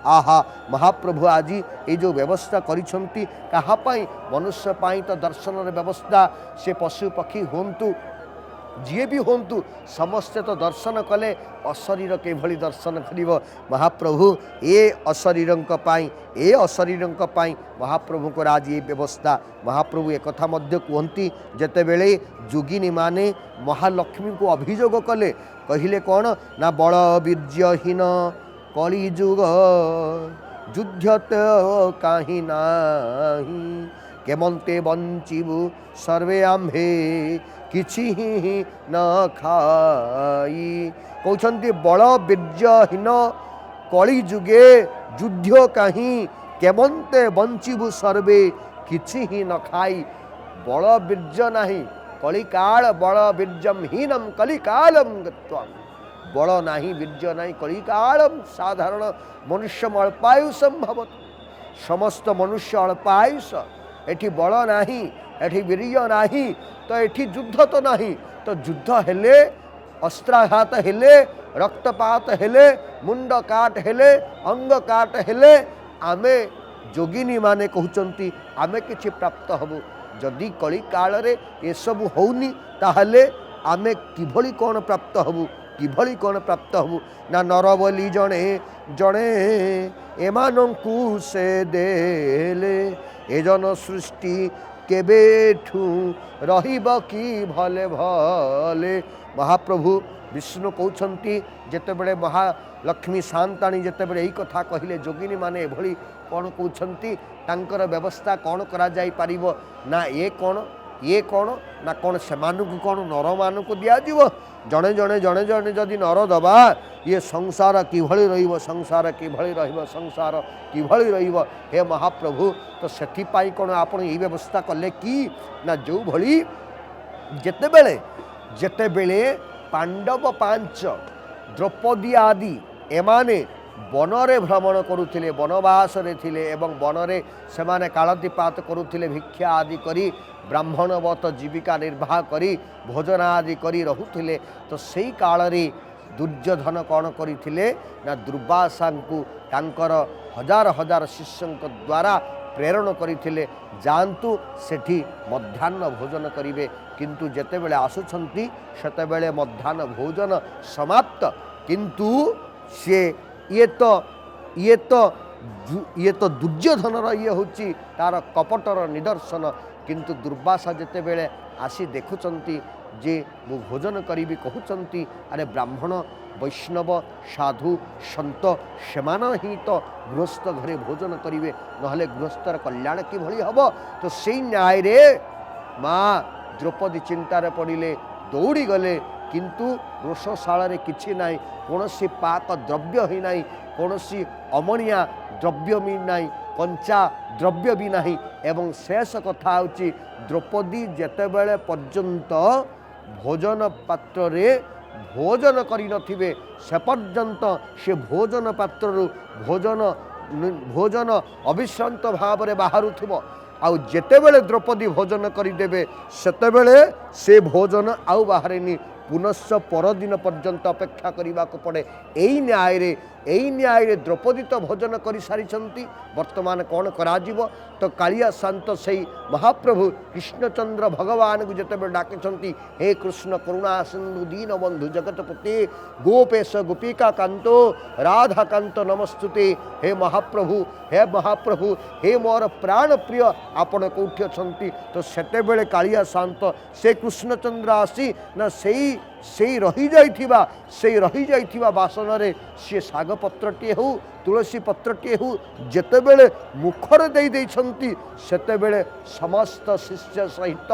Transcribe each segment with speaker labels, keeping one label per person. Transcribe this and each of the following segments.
Speaker 1: आहा महाप्रभु आज ये जो व्यवस्था करिसंती कहापाई मनुष्य पाई तो दर्शन व्यवस्था से पशु पक्षी होंतु जी भी होंतु समस्ते तो दर्शन कले अशरीर के भली दर्शन करिव महाप्रभु ए अशरीर महाप्रभु को आज ये व्यवस्था महाप्रभु एक कथा मध्य कहती जेते बेले जोगिनी माने महालक्ष्मी को अभियोग कले कहले कौन ना बल वीर्यहीन कली जुग युद्धत कहीं नाही केमंते बंचिबु सर्वे आम्भे किछि न खाई कहते बल वीर्यहीन कली जुगे युद्ध कहीं केमंते बंचिबु सर्वे किछि न खाई बल वीर्य नहीं कलिकाल बल वीर्यम हीनम कलिकालम गत्वाम बल नहीं वीर्य नहीं कलिकालम साधारण मनुष्य अल्पायुषम भवत समस्त मनुष्य अल्पायुष एठी बल नहीं एठी वीर्य नहीं तो एठी युद्ध तो नहीं तो युद्ध हेले अस्त्राघात हेले रक्तपात हेले मुंड काट हेले अंग काट हेले आमे जोगिनी माने कहउचंती आमे किछि प्राप्त हबु जदि कली काल रे ये सब होउनी ताहले आमे किभली कोन प्राप्त हबु किभली कोन प्राप्त हबु ना नर बोली जणे जणे एमानंकु से देले एजन सृष्टि केबेठू रहिब कि भले भले महाप्रभु विष्णु कहउछंती जेतेबेले महालक्ष्मी शांताणी जेतेबेले एही कथा कहिले जोगिनी माने एभली कौन कहउछंती तांकर व्यवस्था कौन करा जाई पारिबो ना ये कौन ना कौन से कौन नर मानक दिया जीव जड़े जड़े जड़े जड़े जदि नर दबा ये संसार किभली रहिबो संसार किभली रहिबो संसार किभली रहिबो हे महाप्रभु तो सेथिपाई कौन आपण ये व्यवस्था कले कि ना जो भली जेतेबेले पांडव पांच द्रौपदी आदि एमाने बनरे भ्रमण करुथिले वनवास रे थिले एवं बनरे सेमाने कालतिपात करुथिले भिक्षा आदि करी ब्राह्मणवत जीविका निर्वाह करी भोजन आदि करी रहुथिले तो सेई काल रे दुर्योधन कौन करथिले ना दुर्वासा को तांकर हजार हजार शिष्यों द्वारा प्रेरण करथिले जानतु सेठी मध्याह्न भोजन करिवे किंतु जेतेबेले आसुछंती सेतेबेले मध्याह्न भोजन समाप्त किंतु से ये तो दुर्योधनर ये होची तार कपटर निदर्शन किंतु दुर्वासा जेते बेले आसी देखुचंती जे मु भोजन करी कहउचंती अरे ब्राह्मण वैष्णव साधु सन्त सेमान ही तो गृहस्थ घरे भोजन करिवे नहले गृहस्थर कल्याण कि भली हबो तो सेई न्याय रे माँ द्रौपदी चिंतार पड़िले दौड़ी गले किंतु रोषशाला रे किछि नाई कोनोसी पाक द्रव्य ही नाई कोनोसी अमणिया द्रव्य भी नाई कंचा द्रव्य भी नहीं एवं शेष कथा होची द्रौपदी जेतेबेले पर्यंत भोजन पात्र रे भोजन करि नथिबे से पर्यंत से भोजन पात्र भोजन अविश्रांत भाव रे बाहरुथिबो आउ जेतेबेले द्रौपदी भोजन करिदेबे सेतेबेले से भोजन आउ बाहरेनी पुनश्च परदिन पर्यंत अपेक्षा करने को पड़े यही न्याय रे द्रौपदी तो भोजन कर सारी वर्तमान कौन करा तो कालिया शांत से महाप्रभु कृष्णचंद्र भगवान को जिते डाकी हे कृष्ण करुणा सिंधु दीन बंधु जगतपति गोपेश गोपिका कांतो राधा कांत नमस्तुते हे महाप्रभु हे मोर प्राण प्रिय आपण कौटी अच्छा तो सेते कालिया शांत से कृष्णचंद्र आसी ना से रही जाइथिबा बासन रे सी साग पत्रटे हो तुलसी पत्रटे हो जेतेबेले मुखर दे देइछंती सेतेबेले समस्त शिष्य सहित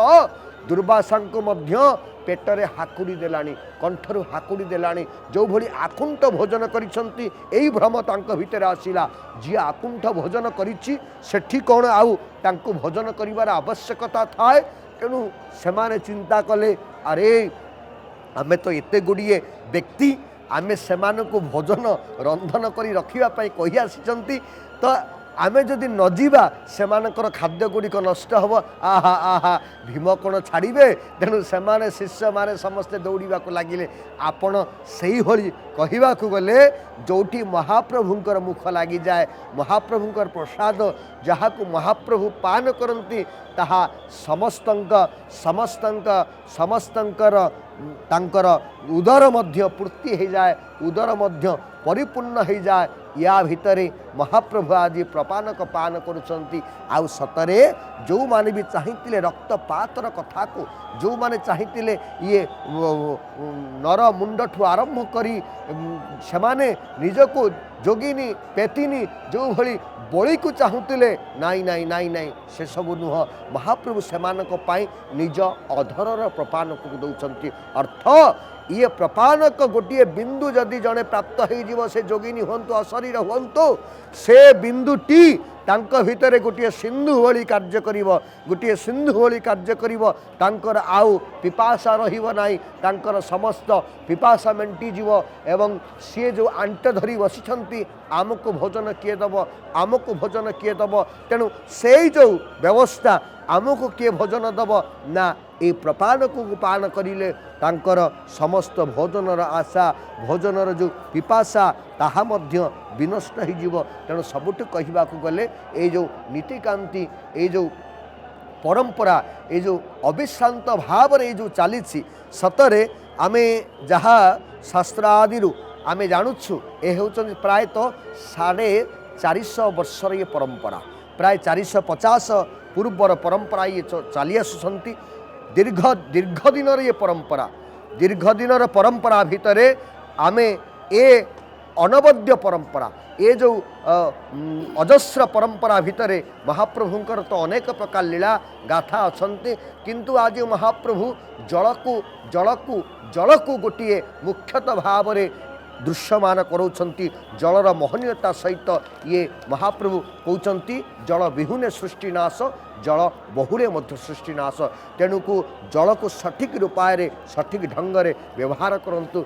Speaker 1: दुर्वासा को मध्य पेटरे हाकुड़ी देलानी कंठरू हाकुड़ी देलानी जो भली आकुंठ भोजन करिसंती एई भ्रम तांको भितर आसिला जी आकुंठ भोजन करिछि सेठी कोन आउ तांको भोजन करिवार आवश्यकता थाए तेणु सेमाने चिंता कले अरे आमे तो एते गुड़िए व्यक्ति आमे सेमानकु भोजन रंधन करी रखिबा पई कहि आसिचंती तो आमे जदि न जीवा सेमानकर खाद्य गुड़िक नष्ट हम आहा आहा भीम कौन छाड़े तेणु से शिष्य माने समस्ते दौड़ा लगिले आपण से कहवा गले जोठी महाप्रभुंकर मुख लगी जाए महाप्रभुंकर प्रसाद जहाँ को महाप्रभु पान करती ताहा समस्तंकर तांकर उदर मध्य पूर्ति हो जाए उदर मध्य परिपूर्ण हो जाए या भितरे महाप्रभु आज प्रपानक पान करुँच आउ सतरे जो माने भी चाहिए रक्तपातर कथा को जो माने चाहिए ये नर मुंडठू आरंभ करी से माने निजको जोगिनी पेतिनी जो भली बलि को चाहूले नाई नाई नाई नाई से सब नुह महाप्रभु सेमानक पाई निज अधरर प्रपानक को दौरान अर्थ ये प्रपानक गोटे बिंदु जदि जड़े प्राप्त हो से जोगिनी हूँ अशरीर हूँ से बिंदुटी तांक भितर गोटे सिंधु भली कार्य करिव गोटे सिंधु भली कार्य करिव तांकर आउ पिपासा रहिव नाही तांकर समस्त पिपासा मेंटीजिव एवं सी जो आंट धरी बसिछंती आमको भोजन किए दब आमको भोजन किए दब तेणु से जो व्यवस्था आमको किए भोजन दब ना ये प्रपानक को पान करिले तांकर समस्त भोजनर आशा भोजनर जो पिपासा ताहा मध्य विनष्ट हो तेणु सबुठ कहवा गले ये जो नीतिकांति ये जो परंपरा ये जो अविश्रांत भाव ये जो चली सतरे आमे जहाँ शास्त्र आदि आमे जानुछु ये हूँ प्रायतः 450 वर्षर ये परंपरा प्राय 450 पूर्वर परंपरा ये चली आसुंट दीर्घ दिन ये परंपरा दीर्घ दिन परंपरा भितरे आमे ए अनवद्य परंपरा ये जो अजस्र परंपरा भितरे महाप्रभुंकर तो अनेक प्रकार लीला गाथा अच्छे किंतु आज महाप्रभु जल को गोटे मुख्यतः भाव में दृश्यमान करोचंती जलर मोहनीयता सहित ये महाप्रभु कहते जल विहुने सृष्टिनाश जल बहुले मध्य सृष्टिनाश तेणु को जल को सठिक उपाय सठिक ढंग से व्यवहार करंतु।